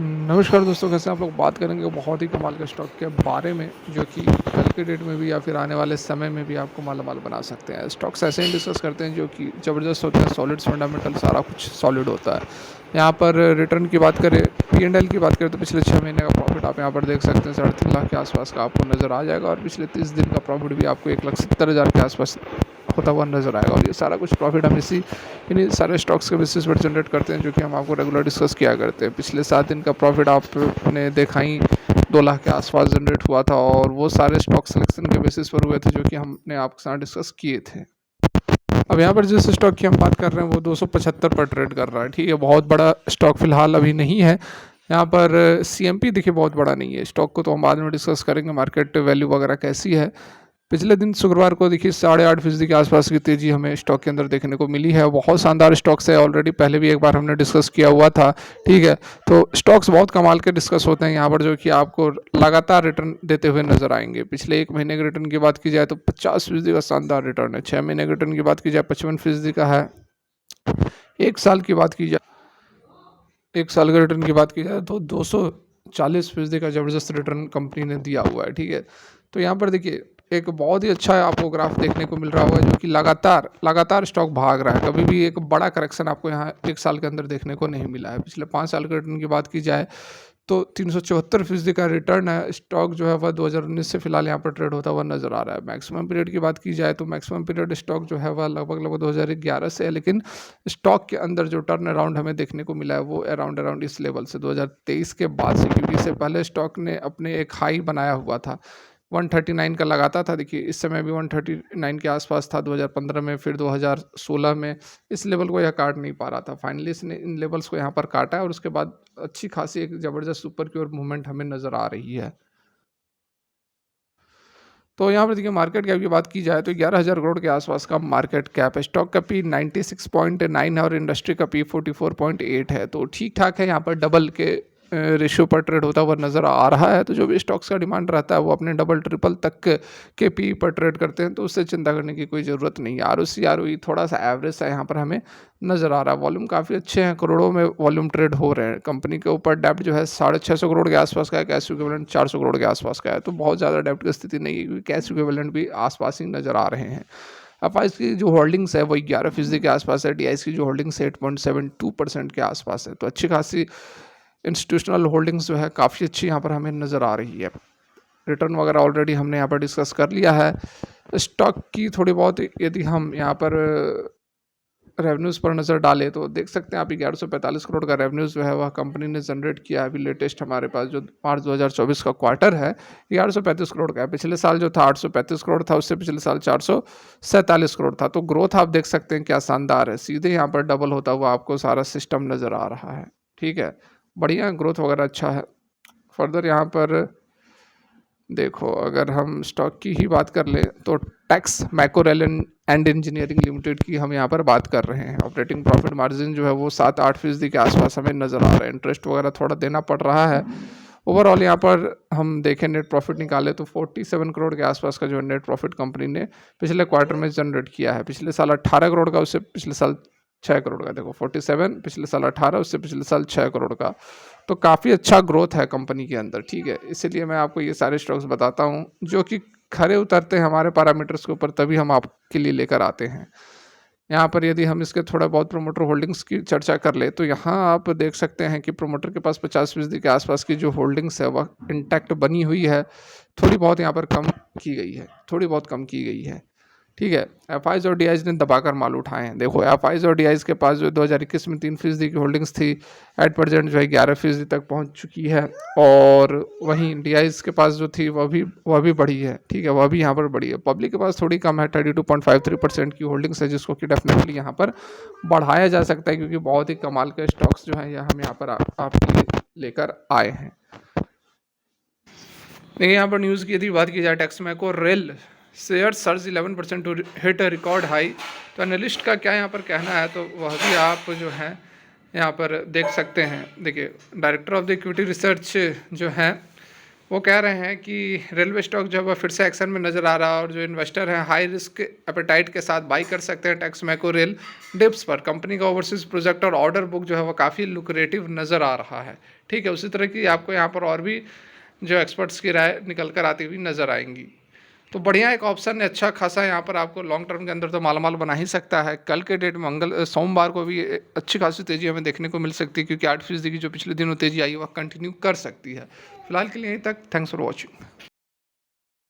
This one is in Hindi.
नमस्कार दोस्तों, कैसे हैं आप लोग। बात करेंगे बहुत ही कमाल के स्टॉक के बारे में जो कि कल के डेट में भी या फिर आने वाले समय में भी आपको मालामाल बना सकते हैं। स्टॉक्स ऐसे ही डिस्कस करते हैं जो कि ज़बरदस्त होते हैं, सॉलिड फंडामेंटल सारा कुछ सॉलिड होता है। यहाँ पर रिटर्न की बात करें, P&L की बात करें तो पिछले 6 महीने का प्रॉफिट आप यहाँ पर देख सकते हैं 3.5 लाख के आसपास का आपको नज़र आ जाएगा, और पिछले 30 दिन का प्रॉफिट भी आपको 1,70,000 के आसपास होता हुआ नज़र आएगा। और ये सारा कुछ प्रॉफिट हम इन्हीं सारे स्टॉक्स के बेसिस पर जनरेट करते हैं जो कि हम आपको रेगुलर डिस्कस किया करते हैं। पिछले 7 दिन का प्रॉफिट आपने देखा ही 2 लाख के आसपास जनरेट हुआ था, और वो सारे स्टॉक सिलेक्शन के बेसिस पर हुए थे जो कि हमने आपके साथ डिस्कस किए थे। अब यहाँ पर जिस स्टॉक की हम बात कर रहे हैं वो 275 पर ट्रेड कर रहा है। ठीक है, बहुत बड़ा स्टॉक फिलहाल अभी नहीं है। यहाँ पर CMP देखिए बहुत बड़ा नहीं है। स्टॉक को तो हम बाद में डिस्कस करेंगे, मार्केट वैल्यू वगैरह कैसी है। पिछले दिन शुक्रवार को देखिए 8.5% के आसपास की तेजी हमें स्टॉक के अंदर देखने को मिली है। बहुत शानदार स्टॉक्स है, ऑलरेडी पहले भी एक बार हमने डिस्कस किया हुआ था। ठीक है, तो स्टॉक्स बहुत कमाल के डिस्कस होते हैं यहाँ पर जो कि आपको लगातार रिटर्न देते हुए नजर आएंगे। पिछले 1 महीने के रिटर्न की बात की जाए तो 50% का शानदार रिटर्न है। 6 महीने के रिटर्न की बात की जाए 55% का है। एक साल की बात की जाए 1 साल के रिटर्न की बात की जाए तो 240% का ज़बरदस्त रिटर्न कंपनी ने दिया हुआ है। ठीक है, तो यहाँ पर देखिए एक बहुत ही अच्छा आपको ग्राफ देखने को मिल रहा होगा जो कि लगातार लगातार स्टॉक भाग रहा है। कभी भी एक बड़ा करेक्शन आपको यहाँ 1 साल के अंदर देखने को नहीं मिला है। पिछले 5 साल के रिटर्न की बात की जाए तो 374% का रिटर्न है। स्टॉक जो है वह 2019 से फिलहाल यहाँ पर ट्रेड होता हुआ नजर आ रहा है। मैक्सिमम पीरियड की बात की जाए तो मैक्सिमम पीरियड स्टॉक जो है वह लगभग लगभग 2011 से है, लेकिन स्टॉक के अंदर जो टर्न अराउंड हमें देखने को मिला है वो अराउंड अराउंड इस लेवल से 2023 के बाद से, क्योंकि इससे पहले स्टॉक ने अपने एक हाई बनाया हुआ था 139 का लगाता था। देखिए इस समय भी 139 के आसपास था 2015 में, फिर 2016 में इस लेवल को यह काट नहीं पा रहा था। फाइनली इसने इन लेवल्स को यहाँ पर काटा है, और उसके बाद अच्छी खासी एक ज़बरदस्त ऊपर की ओर मूवमेंट हमें नज़र आ रही है। तो यहाँ पर देखिए मार्केट कैप की बात की जाए तो 11,000 करोड़ के आसपास का मार्केट कैप है। स्टॉक का पी 96.9 है और इंडस्ट्री का पी 44.8 है। तो ठीक ठाक है, यहाँ पर डबल के रेशियो पर ट्रेड होता हुआ नज़र आ रहा है। तो जो भी स्टॉक्स का डिमांड रहता है वो अपने डबल ट्रिपल तक के पी पर ट्रेड करते हैं, तो उससे चिंता करने की कोई ज़रूरत नहीं है। ROC ROE थोड़ा सा एवरेज सा यहाँ पर हमें नज़र आ रहा है। वॉल्यूम काफ़ी अच्छे हैं, करोड़ों में वॉल्यूम ट्रेड हो रहे हैं। कंपनी के ऊपर डेप्ट जो है 650 करोड़ के आसपास का है, कैश इक्विवेलेंट 400 करोड़ के आसपास का है। तो बहुत ज़्यादा डेप्ट की स्थिति नहीं है, क्योंकि कैश इक्विवेलेंट भी आसपास ही नज़र आ रहे हैं। एफआईज की जो होल्डिंग्स है वो 11% के आसपास है। DIs की जो होल्डिंग्स है 8.72% के आसपास है। तो अच्छी खासी इंस्टीट्यूशनल होल्डिंग्स जो है काफ़ी अच्छी यहाँ पर हमें नज़र आ रही है। रिटर्न वगैरह ऑलरेडी हमने यहाँ पर डिस्कस कर लिया है। स्टॉक की थोड़ी बहुत यदि हम यहाँ पर रेवेन्यूज़ पर नज़र डालें तो देख सकते हैं आप 1145 करोड़ का रेवेन्यूज़ जो है वह कंपनी ने जनरेट किया है। अभी लेटेस्ट हमारे पास जो मार्च 2024 का क्वार्टर है 1135 करोड़ का है। पिछले साल जो था 835 करोड़ था, उससे पिछले साल 447 करोड़ था। तो ग्रोथ आप देख सकते हैं क्या शानदार है। सीधे यहाँ पर डबल होता हुआ आपको सारा सिस्टम नज़र आ रहा है। ठीक है, बढ़िया ग्रोथ वगैरह अच्छा है। फर्दर यहाँ पर देखो अगर हम स्टॉक की ही बात कर लें तो टैक्स मैकोरेल एंड इंजीनियरिंग लिमिटेड की हम यहाँ पर बात कर रहे हैं। ऑपरेटिंग प्रॉफिट मार्जिन जो है वो 7-8% के आसपास हमें नज़र आ रहा है। इंटरेस्ट वगैरह थोड़ा देना पड़ रहा है। ओवरऑल यहाँ पर हम देखें नेट प्रॉफिट निकाले तो 47 करोड़ के आसपास का जो नेट प्रॉफिट कंपनी ने पिछले क्वार्टर में जनरेट किया है। पिछले साल 18 करोड़ का, उससे पिछले साल 6 करोड़ का। देखो 47 पिछले साल 18, उससे पिछले साल 6 करोड़ का। तो काफ़ी अच्छा ग्रोथ है कंपनी के अंदर। ठीक है, इसीलिए मैं आपको ये सारे स्टॉक्स बताता हूँ जो कि खरे उतरते हैं हमारे पैरामीटर्स के ऊपर, तभी हम आपके लिए लेकर आते हैं। यहाँ पर यदि हम इसके थोड़ा बहुत प्रोमोटर होल्डिंग्स की चर्चा कर ले तो यहाँ आप देख सकते हैं कि प्रोमोटर के पास 50% के आसपास की जो होल्डिंग्स है वह इंटैक्ट बनी हुई है। थोड़ी बहुत यहाँ पर कम की गई है, थोड़ी बहुत कम की गई है। ठीक है, एफआईज और डीआईज ने दबाकर माल उठाए हैं। देखो एफआईज और डीआईज के पास जो 2021 में 3% की होल्डिंग्स थी, एट प्रेजेंट जो है 11% तक पहुंच चुकी है। और वहीं डीआईज के पास जो थी वह भी बढ़ी है। ठीक है, वह भी यहाँ पर बढ़ी है। पब्लिक के पास थोड़ी कम है, 32.53% की होल्डिंग्स है, जिसको कि डेफिनेटली यहाँ पर बढ़ाया जा सकता है, क्योंकि बहुत ही कमाल के स्टॉक्स जो हैं यह हम यहाँ पर आपके लिए लेकर आए हैं। देखिए यहाँ पर न्यूज़ की यदि बात की जाए, Texmaco rail share surge 11% to hit record high. तो एनालिस्ट का क्या यहाँ पर कहना है तो वह भी आप जो है यहाँ पर देख सकते हैं। देखिए director of the equity research जो है वो कह रहे हैं कि रेलवे स्टॉक जो है वह फिर से एक्शन में नज़र आ रहा है और जो इन्वेस्टर हैं हाई रिस्क एपेटाइट के साथ बाई कर सकते हैं टेक्समैको रेल डिप्स पर। कंपनी का ओवरसीज प्रोजेक्ट और ऑर्डर बुक जो है वो काफ़ी लुक्रेटिव नज़र आ रहा है। ठीक है, उसी तरह की आपको यहाँ पर और भी जो एक्सपर्ट्स की राय निकल कर आती हुई नज़र आएंगी। तो बढ़िया एक ऑप्शन है, अच्छा खासा यहाँ पर आपको लॉन्ग टर्म के अंदर तो मालामाल बना ही सकता है। कल के डेट सोमवार को भी अच्छी खासी तेज़ी हमें देखने को मिल सकती है, क्योंकि 8% की जो पिछले दिनों तेज़ी आई वह कंटिन्यू कर सकती है। फिलहाल के लिए यहीं तक। Thanks for watching.